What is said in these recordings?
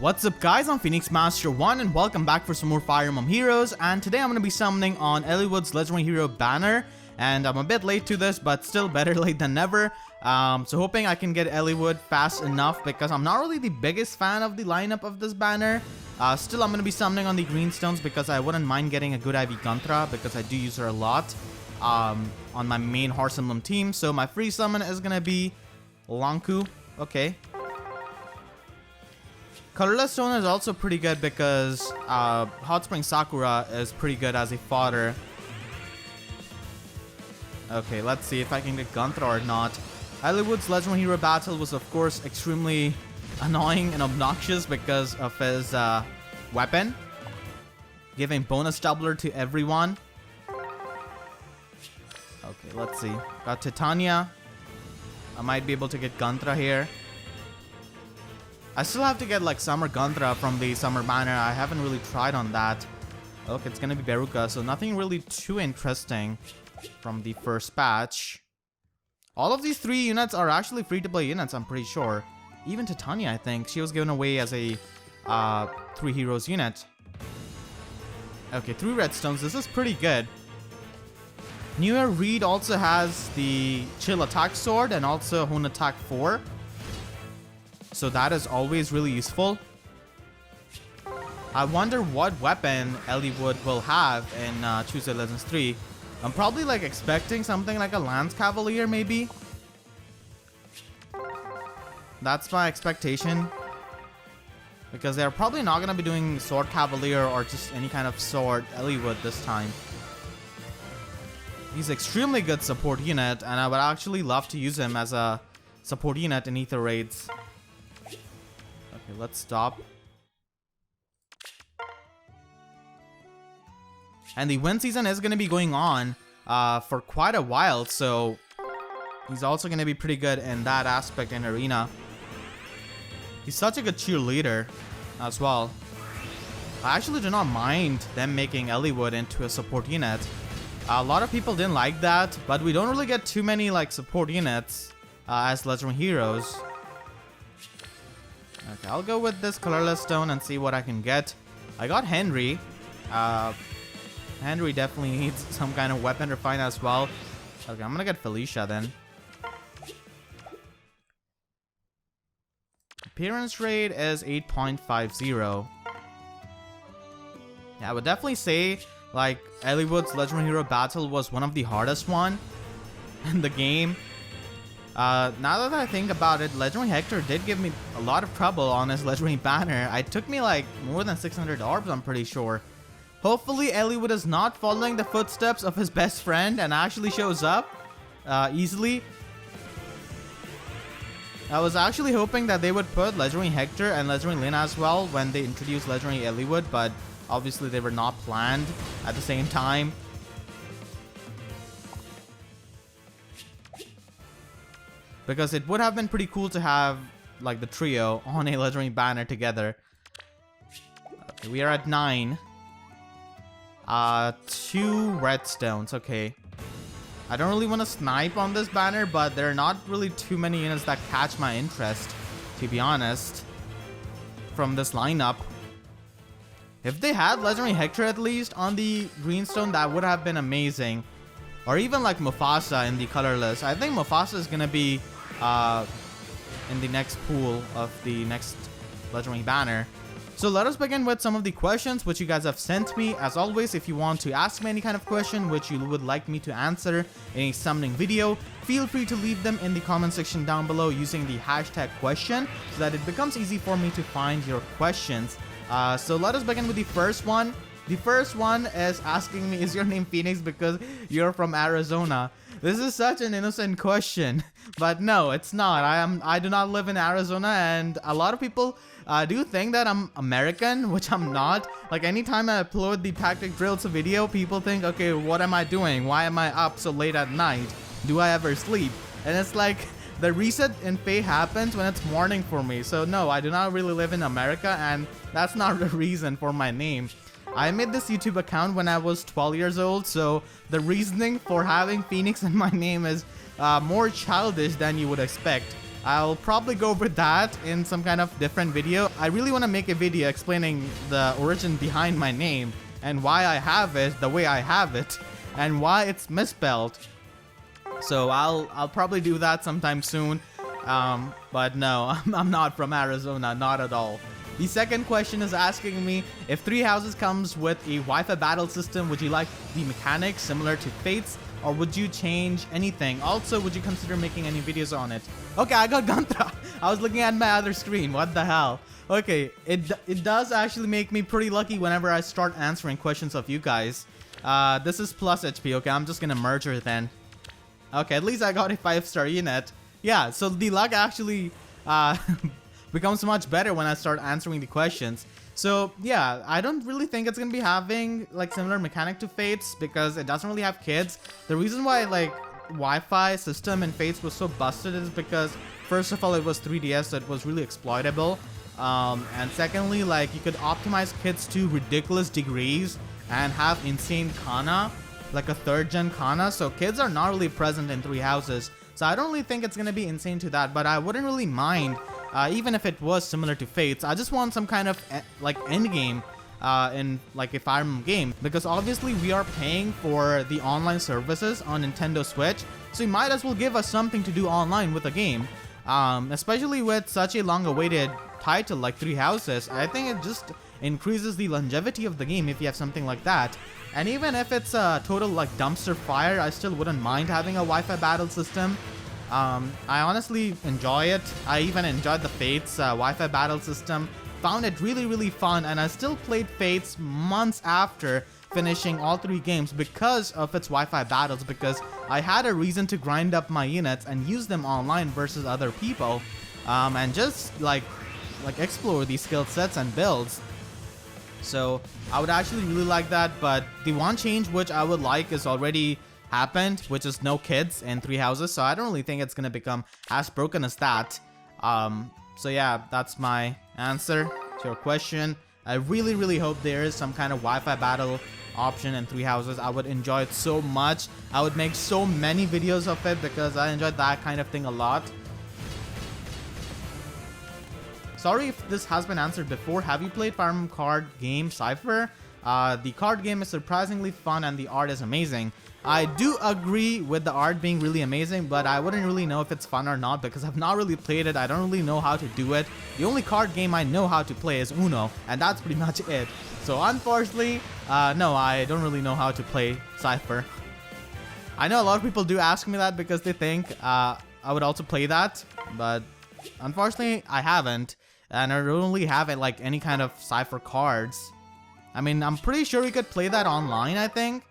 What's up guys, I'm Phoenix Master 1 and welcome back for some more Fire Emblem Heroes, and today I'm going to be summoning on Eliwood's Legendary Hero banner, and I'm a bit late to this but still better late than never. So hoping I can get Eliwood fast enough because I'm not really the biggest fan of the lineup of this banner. Still I'm going to be summoning on the greenstones because I wouldn't mind getting a good IV Gunnthra because I do use her a lot on my main Horse Emblem team. So my free summon is going to be Lanku. Okay. Colorless Stone is also pretty good because Hot Spring Sakura is pretty good as a fodder. Okay, let's see if I can get Gunnthra or not. Eliwood's Legendary Hero battle was of course extremely annoying and obnoxious because of his weapon, giving bonus doubler to everyone. Okay, let's see. Got Titania. I might be able to get Gunnthra here. I still have to get like Summer Gunnthra from the Summer banner. I haven't really tried on that. Okay, it's gonna be Veronica, so nothing really too interesting from the first patch. All of these 3 units are actually free-to-play units, I'm pretty sure. Even Titania, I think. She was given away as a 3 heroes unit. Okay, 3 redstones. This is pretty good. Year Hrid also has the Chill Attack Sword and also Hone Attack 4. So that is always really useful. I wonder what weapon Eliwood will have in Tuesday Legends 3. I'm probably like expecting something like a Lance Cavalier maybe. That's my expectation. Because they're probably not going to be doing Sword Cavalier or just any kind of sword Eliwood this time. He's extremely good support unit and I would actually love to use him as a support unit in Ether raids. Okay, let's stop. And the win season is going to be going on for quite a while, so he's also going to be pretty good in that aspect in Arena. He's such a good cheerleader as well. I actually do not mind them making Eliwood into a support unit. A lot of people didn't like that, but we don't really get too many like support units as Legendary Heroes. Okay, I'll go with this Colorless Stone and see what I can get. I got Henry. Henry definitely needs some kind of weapon refine as well. Okay, I'm gonna get Felicia then. Appearance rate is 8.50. Yeah, I would definitely say like Eliwood's Legendary Hero battle was one of the hardest one in the game. Now that I think about it, Legendary Hector did give me a lot of trouble on his Legendary banner. It took me like more than 600 orbs, I'm pretty sure. Hopefully Eliwood is not following the footsteps of his best friend and actually shows up easily. I was actually hoping that they would put Legendary Hector and Legendary Lina as well when they introduced Legendary Eliwood, but obviously they were not planned at the same time. Because it would have been pretty cool to have like the trio on a Legendary banner together. Okay, we are at 9. 2 redstones, okay. I don't really want to snipe on this banner, but there are not really too many units that catch my interest, to be honest, from this lineup. If they had Legendary Hector at least on the greenstone, that would have been amazing. Or even like Mufasa in the colorless. I think Mufasa is gonna be in the next pool of the next Legendary banner. So let us begin with some of the questions which you guys have sent me. As always, if you want to ask me any kind of question which you would like me to answer in a summoning video, feel free to leave them in the comment section down below using the hashtag question so that it becomes easy for me to find your questions. So let us begin with the first one. The first one is asking me, is your name Phoenix because you're from Arizona? This is such an innocent question, but no, it's not. I do not live in Arizona, and a lot of people do think that I'm American, which I'm not. Like anytime I upload the Tactic Drills video, people think, okay, what am I doing? Why am I up so late at night? Do I ever sleep? And it's like the reset in FEH happens when it's morning for me. So no, I do not really live in America, and that's not the reason for my name. I made this YouTube account when I was 12 years old, so the reasoning for having Phoenix in my name is more childish than you would expect. I'll probably go over that in some kind of different video. I really want to make a video explaining the origin behind my name and why I have it the way I have it and why it's misspelled. So I'll probably do that sometime soon. But no, I'm not from Arizona, not at all. The second question is asking me, if Three Houses comes with a Wi-Fi battle system, would you like the mechanics similar to Fates, or would you change anything? Also, would you consider making any videos on it? Okay, I got Gunnthra. I was looking at my other screen. What the hell? Okay, it does actually make me pretty lucky whenever I start answering questions of you guys. This is plus HP. Okay, I'm just gonna merge her then. Okay, at least I got a 5-star unit. Yeah, so the luck actually becomes much better when I start answering the questions. So yeah, I don't really think it's gonna be having like similar mechanic to Fates because it doesn't really have kids. The reason why like Wi-Fi system in Fates was so busted is because first of all it was 3DS, so it was really exploitable. And secondly, like you could optimize kids to ridiculous degrees and have insane kana, like a 3rd gen kana. So kids are not really present in Three Houses. So I don't really think it's gonna be insane to that, but I wouldn't really mind even if it was similar to Fates. I just want some kind of like end game in like a Fire Emblem game, because obviously we are paying for the online services on Nintendo Switch, so you might as well give us something to do online with a game, especially with such a long-awaited title like Three Houses. I think it just increases the longevity of the game if you have something like that. And even if it's a total like dumpster fire, I still wouldn't mind having a Wi-Fi battle system. I honestly enjoy it. I even enjoyed the Fates Wi-Fi battle system. Found it really fun, and I still played Fates months after finishing all 3 games because of its Wi-Fi battles, because I had a reason to grind up my units and use them online versus other people, and just like explore these skill sets and builds. So I would actually really like that, but the one change which I would like is already happened, which is no kids in Three Houses, so I don't really think it's gonna become as broken as that. So yeah, that's my answer to your question. I really hope there is some kind of Wi-Fi battle option in Three Houses. I would enjoy it so much. I would make so many videos of it because I enjoyed that kind of thing a lot. Sorry if this has been answered before. Have you played Fire Emblem card game Cipher? The card game is surprisingly fun and the art is amazing. I do agree with the art being really amazing, but I wouldn't really know if it's fun or not because I've not really played it. I don't really know how to do it. The only card game I know how to play is Uno, and that's pretty much it. So unfortunately, no, I don't really know how to play Cipher. I know a lot of people do ask me that because they think I would also play that, but unfortunately I haven't, and I don't really have it like any kind of Cipher cards. I mean, I'm pretty sure we could play that online, I think.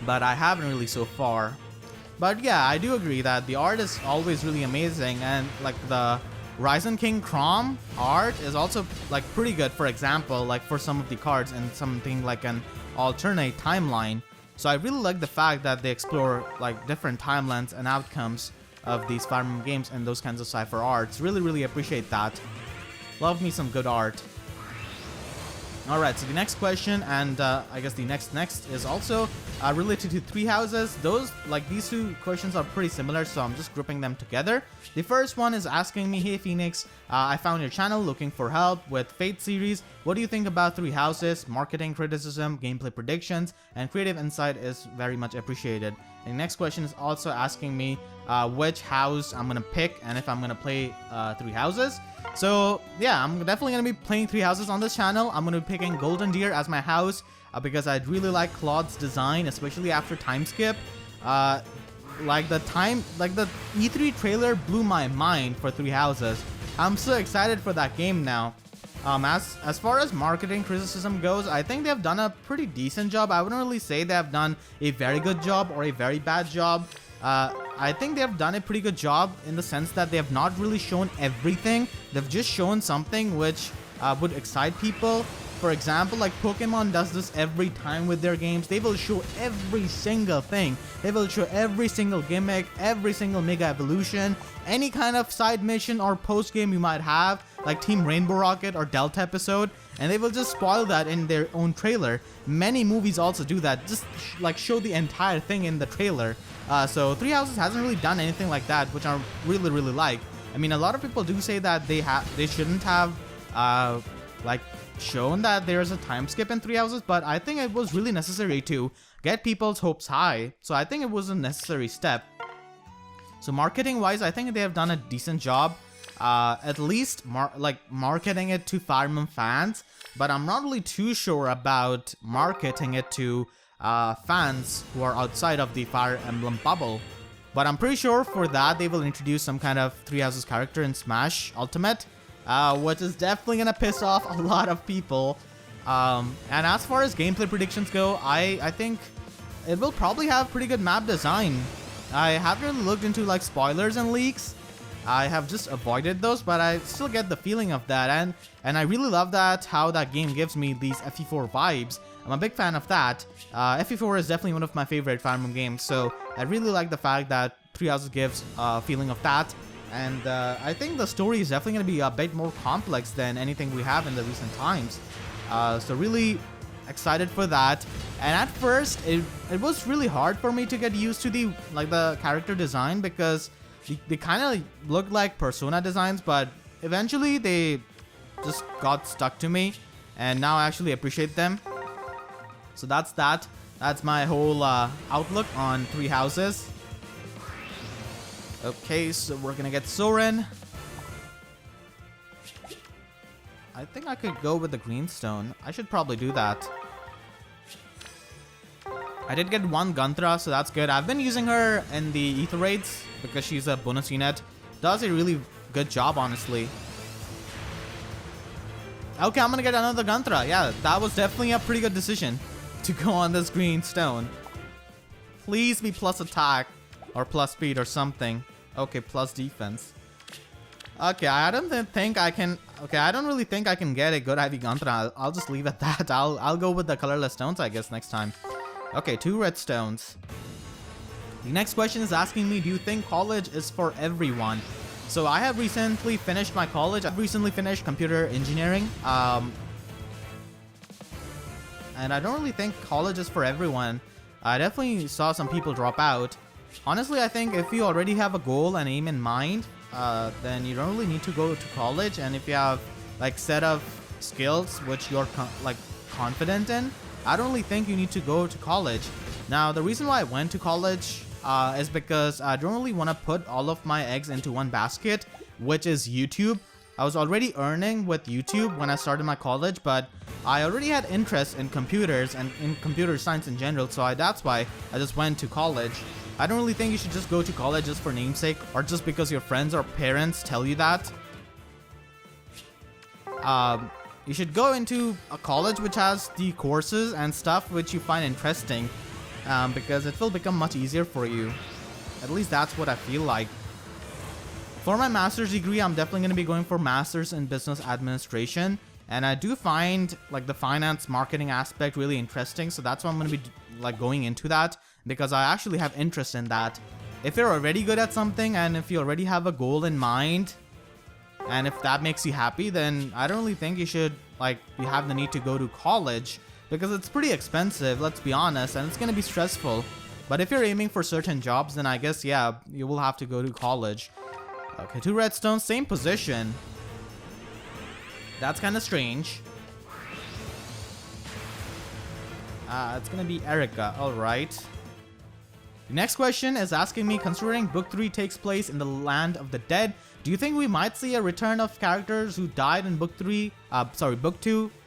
But I haven't really so far. But yeah, I do agree that the art is always really amazing, and like the Ryzen King Crom art is also like pretty good, for example, like for some of the cards and something like an alternate timeline. So I really like the fact that they explore like different timelines and outcomes of these Fire Emblem games and those kinds of Cipher arts. Really appreciate that. Love me some good art. Alright, so the next question, and I guess the next is also related to Three Houses. These two questions are pretty similar, so I'm just grouping them together. The first one is asking me, hey Phoenix, I found your channel looking for help with Fate series. What do you think about Three Houses? Marketing criticism, gameplay predictions, and creative insight is very much appreciated. And the next question is also asking me which house I'm gonna pick and if I'm gonna play Three Houses. So yeah, I'm definitely gonna be playing Three Houses on this channel. I'm gonna be picking Golden Deer as my house because I really like Claude's design, especially after Time Skip. Like the E3 trailer blew my mind for Three Houses. I'm so excited for that game now. As far as marketing criticism goes, I think they've done a pretty decent job. I wouldn't really say they've done a very good job or a very bad job. I think they have done a pretty good job in the sense that they have not really shown everything. They've just shown something which would excite people. For example, like Pokemon does this every time with their games. They will show every single thing. They will show every single gimmick, every single Mega Evolution, any kind of side mission or post game you might have. like Team Rainbow Rocket or Delta episode, and they will just spoil that in their own trailer. Many movies also do that, just like show the entire thing in the trailer. So Three Houses hasn't really done anything like that, which I really like. I mean, a lot of people do say that they shouldn't have like shown that there's a time skip in Three Houses, but I think it was really necessary to get people's hopes high. So I think it was a necessary step. So marketing wise, I think they have done a decent job. At least marketing it to Fire Emblem fans, but I'm not really too sure about marketing it to fans who are outside of the Fire Emblem bubble. But I'm pretty sure for that they will introduce some kind of Three Houses character in Smash Ultimate, which is definitely gonna piss off a lot of people. And as far as gameplay predictions go, I think it will probably have pretty good map design. I haven't really looked into like spoilers and leaks. I have just avoided those, but I still get the feeling of that, and I really love that how that game gives me these FE4 vibes. I'm a big fan of that. FE4 is definitely one of my favorite Fire Emblem games, so I really like the fact that Three Houses gives a feeling of that. And I think the story is definitely going to be a bit more complex than anything we have in the recent times. So really excited for that. And at first, it was really hard for me to get used to the character design, because they kind of look like Persona designs, but eventually they just got stuck to me, and now I actually appreciate them. So that's that. That's my whole outlook on Three Houses. Okay, so we're gonna get Soren. I think I could go with the Greenstone. I should probably do that. I did get one Gunnthra, so that's good. I've been using her in the Ether raids because she's a bonus unit. Does a really good job, honestly. Okay, I'm gonna get another Gunnthra. Yeah, that was definitely a pretty good decision to go on this Greenstone. Please be plus attack or plus speed or something. Okay, plus defense. Okay, I don't think I can. Okay, I don't really think I can get a good IV Gunnthra. I'll just leave it at that. I'll go with the colorless stones, I guess, next time. Okay, 2 red stones. The next question is asking me, do you think college is for everyone? So I have recently finished my college. I've recently finished computer engineering. And I don't really think college is for everyone. I definitely saw some people drop out. Honestly, I think if you already have a goal and aim in mind, then you don't really need to go to college. And if you have like set of skills which you're confident in, I don't really think you need to go to college. Now, the reason why I went to college is because I don't really want to put all of my eggs into one basket, which is YouTube. I was already earning with YouTube when I started my college, but I already had interest in computers and in computer science in general, so that's why I just went to college. I don't really think you should just go to college just for namesake or just because your friends or parents tell you that. You should go into a college which has the courses and stuff which you find interesting, because it will become much easier for you. At least that's what I feel like. For my master's degree, I'm definitely going to be going for master's in business administration, and I do find like the finance marketing aspect really interesting, so that's why I'm going to be like going into that, because I actually have interest in that. If you're already good at something and if you already have a goal in mind, and if that makes you happy, then I don't really think you should you have the need to go to college, because it's pretty expensive, let's be honest, and it's going to be stressful. But if you're aiming for certain jobs, then I guess, yeah, you will have to go to college. Okay, 2 redstones, same position. That's kind of strange. It's going to be Erica, alright. The next question is asking me, considering Book 3 takes place in the Land of the Dead, do you think we might see a return of characters who died in Book 2,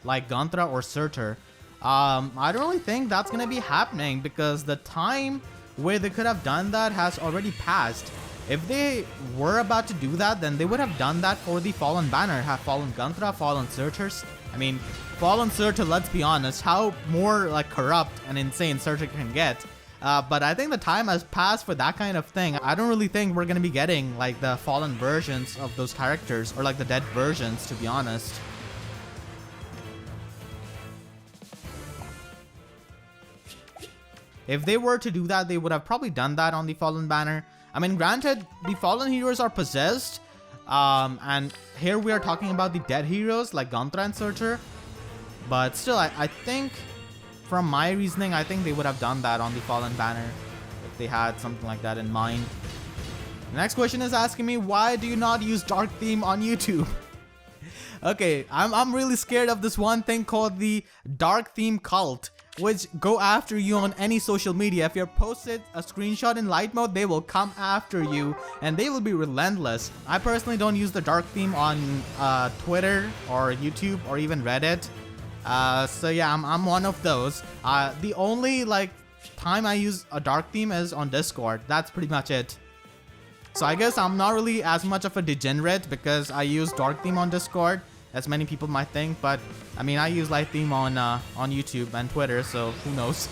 like Gunnthra or Surtur? I don't really think that's gonna be happening, because the time where they could have done that has already passed. If they were about to do that, then they would have done that for the Fallen Banner, have Fallen Gunnthra, Fallen Surtur. I mean, Fallen Surtur, let's be honest, how more corrupt and insane Surtur can get. But I think the time has passed for that kind of thing. I don't really think we're gonna be getting the fallen versions of those characters, or the dead versions, to be honest. If they were to do that, they would have probably done that on the Fallen Banner. I mean, granted, the Fallen heroes are possessed, And here we are talking about the dead heroes like Gunnthra and Searcher. But still, I think, from my reasoning, I think they would have done that on the Fallen banner if they had something like that in mind. The next question is asking me, why do you not use dark theme on YouTube? Okay, I'm really scared of this one thing called the dark theme cult, which go after you on any social media. If you're posted a screenshot in light mode, they will come after you and they will be relentless. I personally don't use the dark theme on Twitter or YouTube or even Reddit. So yeah, I'm one of those. The only like time I use a dark theme is on Discord. That's pretty much it. So I guess I'm not really as much of a degenerate because I use dark theme on Discord, as many people might think. But I mean, I use light theme on YouTube and Twitter, so who knows?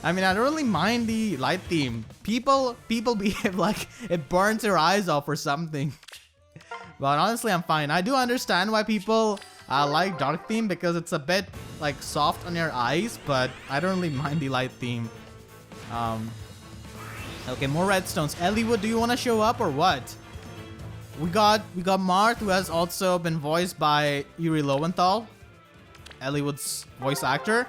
I mean, I don't really mind the light theme. People behave like it burns their eyes off or something. But honestly, I'm fine. I do understand why people like dark theme because it's a bit like soft on your eyes, but I don't really mind the light theme. Okay, more redstones. Eliwood, do you want to show up or what? We got Marth, who has also been voiced by Yuri Lowenthal, Eliwood's voice actor.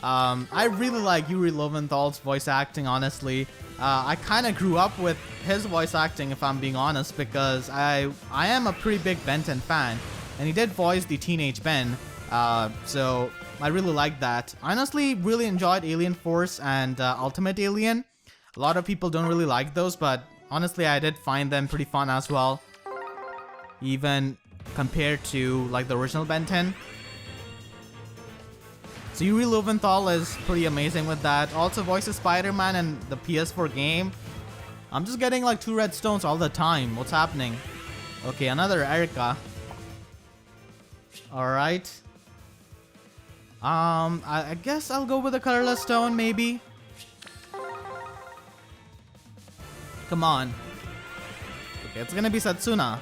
I really like Yuri Lowenthal's voice acting, honestly. I kind of grew up with his voice acting, if I'm being honest, because I am a pretty big Ben 10 fan, and he did voice the teenage Ben, so I really like that. I honestly really enjoyed Alien Force and Ultimate Alien. A lot of people don't really like those, but honestly, I did find them pretty fun as well, even compared to like the original Ben 10. So Yuri Lowenthal is pretty amazing with that. Also voices Spider-Man in the PS4 game. I'm just getting like 2 redstones all the time. What's happening? Okay, another Erica. Alright. I guess I'll go with a colorless stone, maybe. Come on. Okay, it's gonna be Setsuna.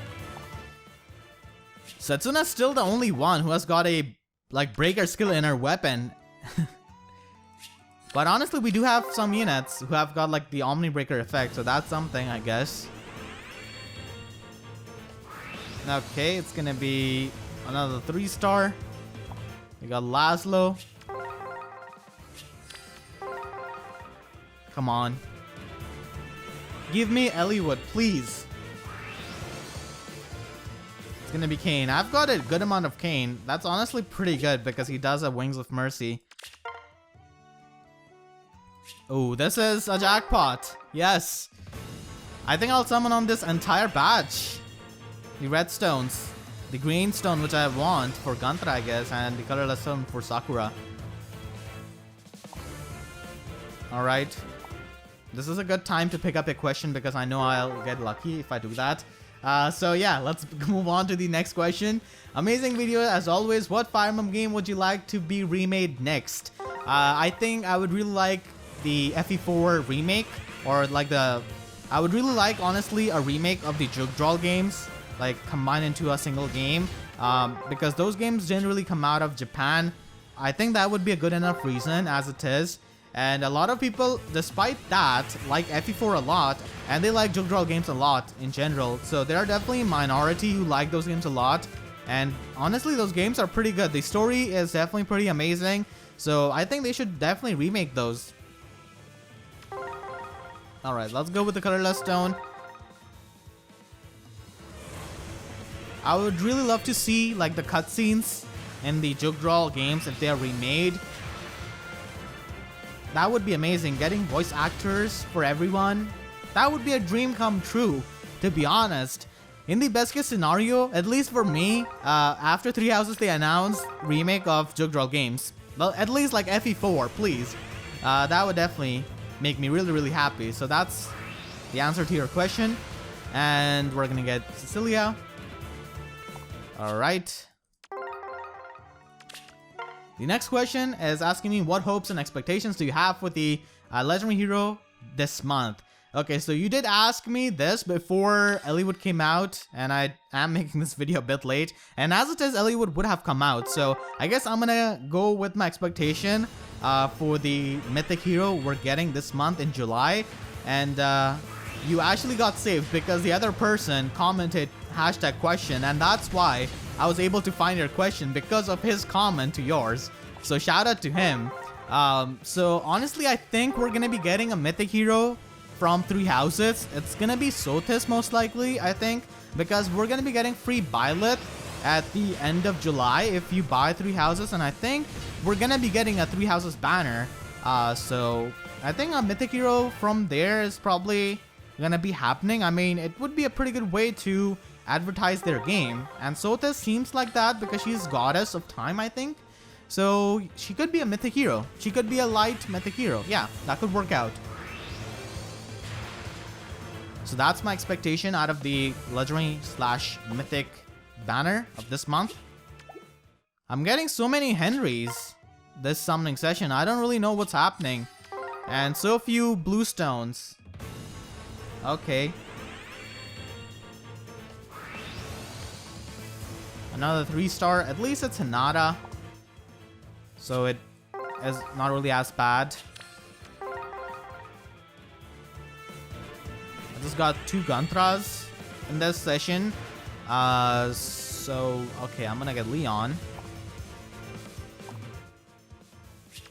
Setsuna's still the only one who has got a like breaker skill in her weapon. But honestly, we do have some units who have got like the Omni Breaker effect, so that's something, I guess. Okay, it's gonna be another 3-star. We got Laszlo. Come on. Give me Eliwood, please. It's gonna be Kane. I've got a good amount of Kane. That's honestly pretty good because he does have Wings of Mercy. Oh, this is a jackpot. Yes. I think I'll summon on this entire batch. The red stones. The green stone, which I want for Gunnthra, I guess, and the colorless stone for Sakura. Alright. This is a good time to pick up a question because I know I'll get lucky if I do that. So yeah, let's move on to the next question. Amazing video as always. What Fire Emblem game would you like to be remade next? I think I would really like the FE4 remake, or like I would really like, honestly, a remake of the Jugdrawl games, like combined into a single game, because those games generally come out of Japan. I think that would be a good enough reason as it is. And a lot of people, despite that, like FE4 a lot, and they like Jugdrawl games a lot in general. So there are definitely a minority who like those games a lot. And honestly, those games are pretty good. The story is definitely pretty amazing. So I think they should definitely remake those. Alright, let's go with the colorless stone. I would really love to see like the cutscenes in the Jugdrawl games if they are remade. That would be amazing. Getting voice actors for everyone. That would be a dream come true, to be honest. In the best case scenario, at least for me, after 3 Houses they announced remake of Jugdrawl games. Well, at least like FE4, please. That would definitely make me really, really happy. So that's the answer to your question. And we're gonna get Cecilia. Alright. The next question is asking me what hopes and expectations do you have with the Legendary Hero this month. Okay, so you did ask me this before Eliwood came out, and I am making this video a bit late. And as it is, Eliwood would have come out, so I guess I'm gonna go with my expectation for the Mythic Hero we're getting this month in July. And you actually got saved because the other person commented #question, and that's why I was able to find your question, because of his comment to yours. So shout out to him. So honestly, I think we're gonna be getting a mythic hero from 3 houses. It's gonna be Sothis most likely, I think, because we're gonna be getting free Byleth at the end of July if you buy 3 houses, and I think we're gonna be getting a 3 houses banner. So I think a mythic hero from there is probably gonna be happening. I mean, it would be a pretty good way to advertise their game, and Sothis seems like that because she's goddess of time, I think. So she could be a mythic hero. She could be a light mythic hero. Yeah, that could work out. So that's my expectation out of the legendary / mythic banner of this month. I'm getting so many Henrys this summoning session. I don't really know what's happening. And so few blue stones. Okay. Another 3-star. At least it's Hinata. So it is not really as bad. I just got 2 Gunthras in this session. So, okay, I'm gonna get Leon.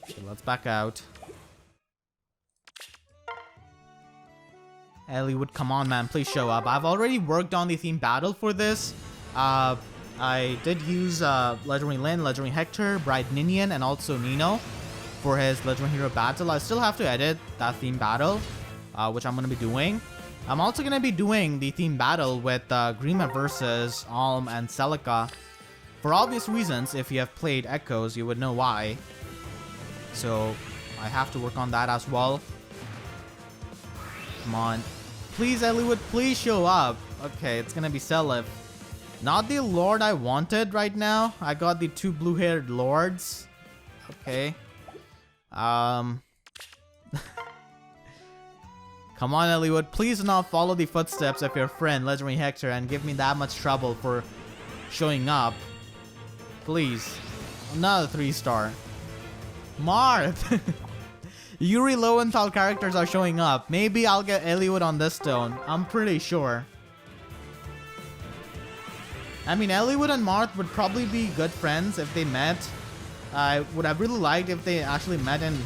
So let's back out. Eliwood, come on, man, please show up. I've already worked on the theme battle for this. I did use Legendary Lyn, Legendary Hector, Bright Ninian, and also Nino for his Legendary Hero battle. I still have to edit that theme battle, which I'm gonna be doing. I'm also going to be doing the theme battle with Grima versus Alm and Celica. For obvious reasons, if you have played Echoes, you would know why. So, I have to work on that as well. Come on. Please, Eliwood, please show up. Okay, it's going to be Seliph. Not the Lord I wanted right now. I got the 2 blue-haired Lords. Okay. Come on, Eliwood, please do not follow the footsteps of your friend, Legendary Hector, and give me that much trouble for showing up. Please. Another 3-star. Marth! Yuri Lowenthal characters are showing up. Maybe I'll get Eliwood on this stone. I'm pretty sure. I mean, Eliwood and Marth would probably be good friends if they met. I would have really liked if they actually met in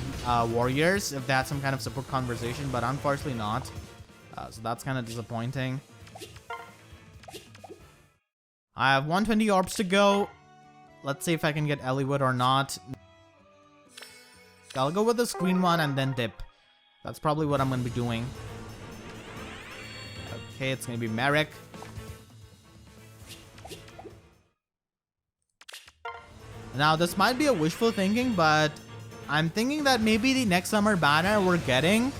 Warriors, if they had some kind of support conversation, but unfortunately not. So that's kind of disappointing. I have 120 orbs to go. Let's see if I can get Eliwood or not. I'll go with the screen one and then dip. That's probably what I'm going to be doing. Okay, it's going to be Merrick. Now, this might be a wishful thinking, but I'm thinking that maybe the next summer banner we're getting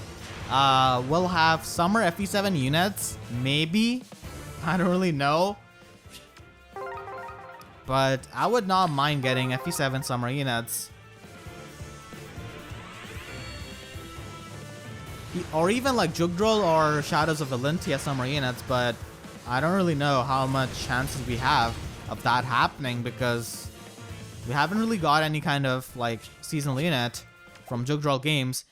will have summer FE7 units. Maybe. I don't really know. But I would not mind getting FE7 summer units. Or even like Jugdral or Shadows of Valentia summer units, but I don't really know how much chances we have of that happening because we haven't really got any kind of like seasonal unit from Jugdral games.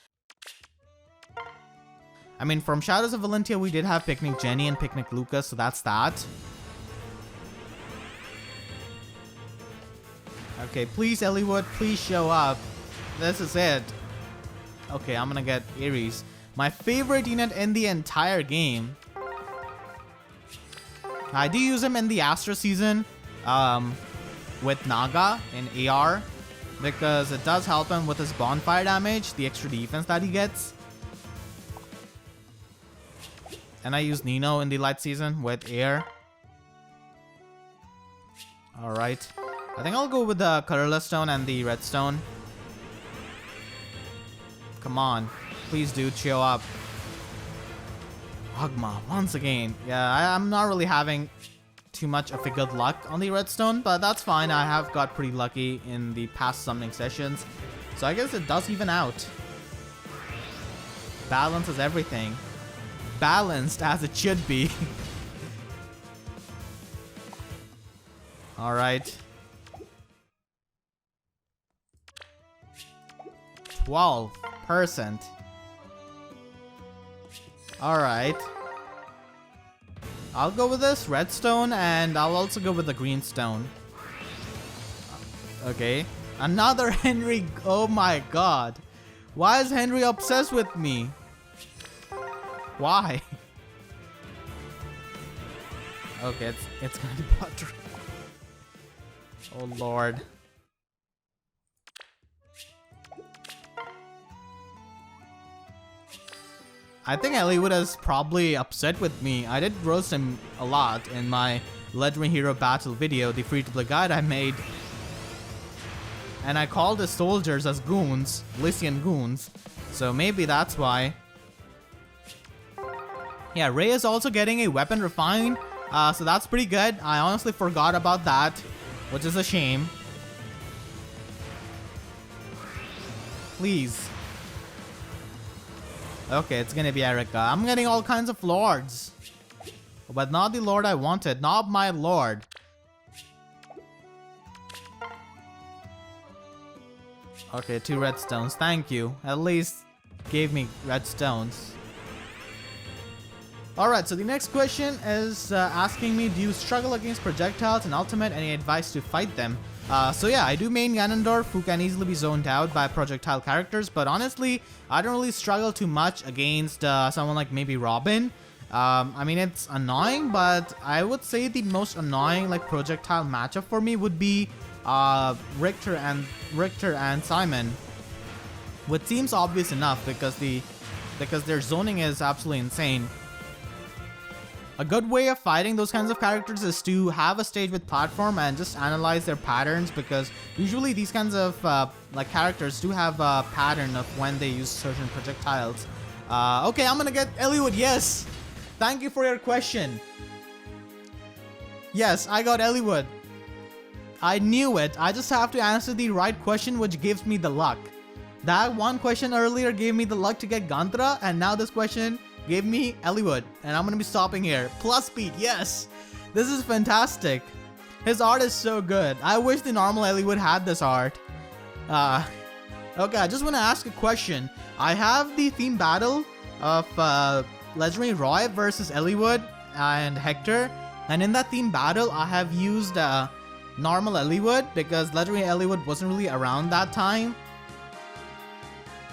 I mean, from Shadows of Valentia we did have Picnic Jenny and Picnic Lucas, so that's that. Okay, please Eliwood, please show up. This is it. Okay, I'm gonna get Ares. My favorite unit in the entire game. I do use him in the Astra season with Naga in AR because it does help him with his bonfire damage, the extra defense that he gets. And I use Nino in the light season with air. Alright. I think I'll go with the colorless stone and the redstone. Come on. Please, dude, show up. Agma, once again. Yeah, I'm not really having too much of a good luck on the redstone, but that's fine. I have got pretty lucky in the past summoning sessions. So I guess it does even out. Balance is everything. Balanced as it should be. Alright. 12%. Alright. I'll go with this redstone, and I'll also go with the green stone. Okay. Another Henry. Oh my god. Why is Henry obsessed with me? Why? Okay, it's gonna be butter. Oh lord. I think Eliwood is probably upset with me. I did roast him a lot in my Legendary Hero Battle video, the free-to-play guide I made. And I called the soldiers as goons, Lycian goons. So maybe that's why. Yeah, Ray is also getting a weapon refine. So that's pretty good. I honestly forgot about that, which is a shame. Please. Okay, it's gonna be Erica. I'm getting all kinds of lords. But not the lord I wanted. Not my lord. Okay, 2 redstones. Thank you. At least gave me redstones. Alright, so the next question is asking me, do you struggle against projectiles and ultimate? Any advice to fight them? So yeah, I do main Ganondorf, who can easily be zoned out by projectile characters, but honestly, I don't really struggle too much against someone like maybe Robin. I mean, it's annoying, but I would say the most annoying like projectile matchup for me would be Richter and Simon, which seems obvious enough because their zoning is absolutely insane. A good way of fighting those kinds of characters is to have a stage with platform and just analyze their patterns, because usually these kinds of like characters do have a pattern of when they use certain projectiles. Okay, I'm gonna get Eliwood. Yes, thank you for your question. Yes, I got Eliwood. I knew it. I just have to answer the right question, which gives me the luck. That one question earlier gave me the luck to get Gunnthra, and now this question gave me Eliwood, and I'm gonna be stopping here. Plus speed, yes! This is fantastic. His art is so good. I wish the normal Eliwood had this art. Okay, I just want to ask a question. I have the theme battle of Legendary Roy versus Eliwood and Hector, and in that theme battle, I have used normal Eliwood because Legendary Eliwood wasn't really around that time.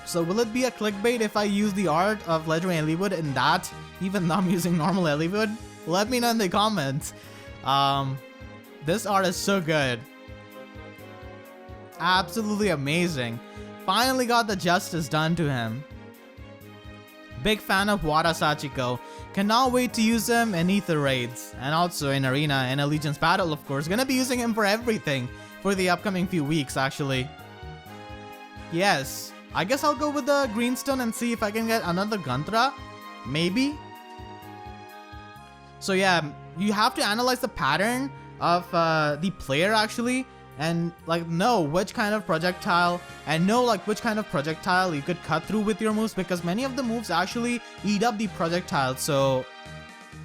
So will it be a clickbait if I use the art of Legendary Eliwood in that, even though I'm using normal Eliwood? Let me know in the comments. This art is so good. Absolutely amazing. Finally got the justice done to him. Big fan of Wada Sachiko. Cannot wait to use him in Ether raids. And also in Arena and Allegiance Battle, of course. Gonna be using him for everything for the upcoming few weeks, actually. Yes. I guess I'll go with the greenstone and see if I can get another Gunnthra. Maybe. So yeah, you have to analyze the pattern of the player actually, and like know which kind of projectile you could cut through with your moves, because many of the moves actually eat up the projectile. So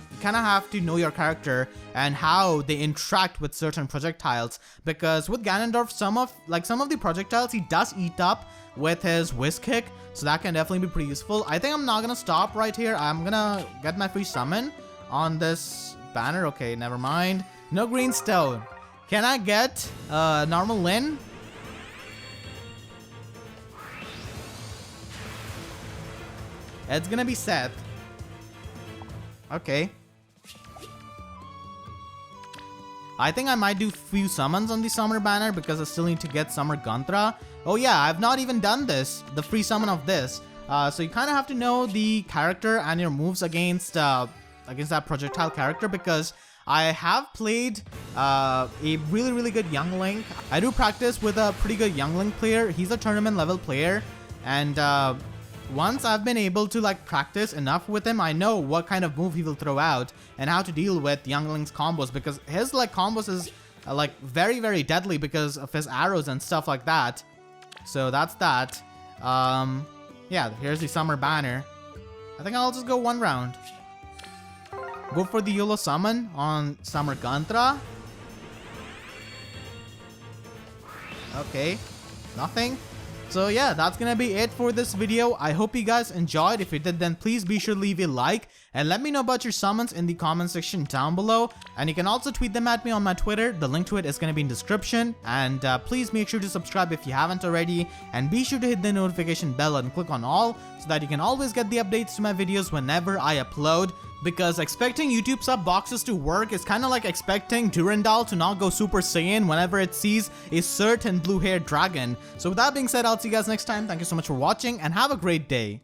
you kind of have to know your character and how they interact with certain projectiles, because with Ganondorf, some of the projectiles he does eat up with his whiz kick, so that can definitely be pretty useful. I think I'm not gonna stop right here. I'm gonna get my free summon on this banner. Okay, never mind. No green stone. Can I get normal Lyn? It's gonna be Seth. Okay. I think I might do few summons on the summer banner because I still need to get summer Gunnthra. Oh yeah, I've not even done this, the free summon of this. So you kind of have to know the character and your moves against that projectile character, because I have played a really good Young Link. I do practice with a pretty good Young Link player. He's a tournament level player, and once I've been able to like practice enough with him, I know what kind of move he will throw out and how to deal with Young Link's combos, because his like combos is like very deadly because of his arrows and stuff like that. So that's that. Yeah, here's the summer banner. I think I'll just go one round. Go for the YOLO summon on summer Gunnthra. Okay, nothing. So yeah, that's gonna be it for this video. I hope you guys enjoyed. If you did, then please be sure to leave a like and let me know about your summons in the comment section down below. And you can also tweet them at me on my Twitter. The link to it is gonna be in description. And please make sure to subscribe if you haven't already, and be sure to hit the notification bell and click on all so that you can always get the updates to my videos whenever I upload. Because expecting YouTube sub boxes to work is kind of like expecting Durandal to not go Super Saiyan whenever it sees a certain blue-haired dragon. So with that being said, I'll see you guys next time. Thank you so much for watching and have a great day.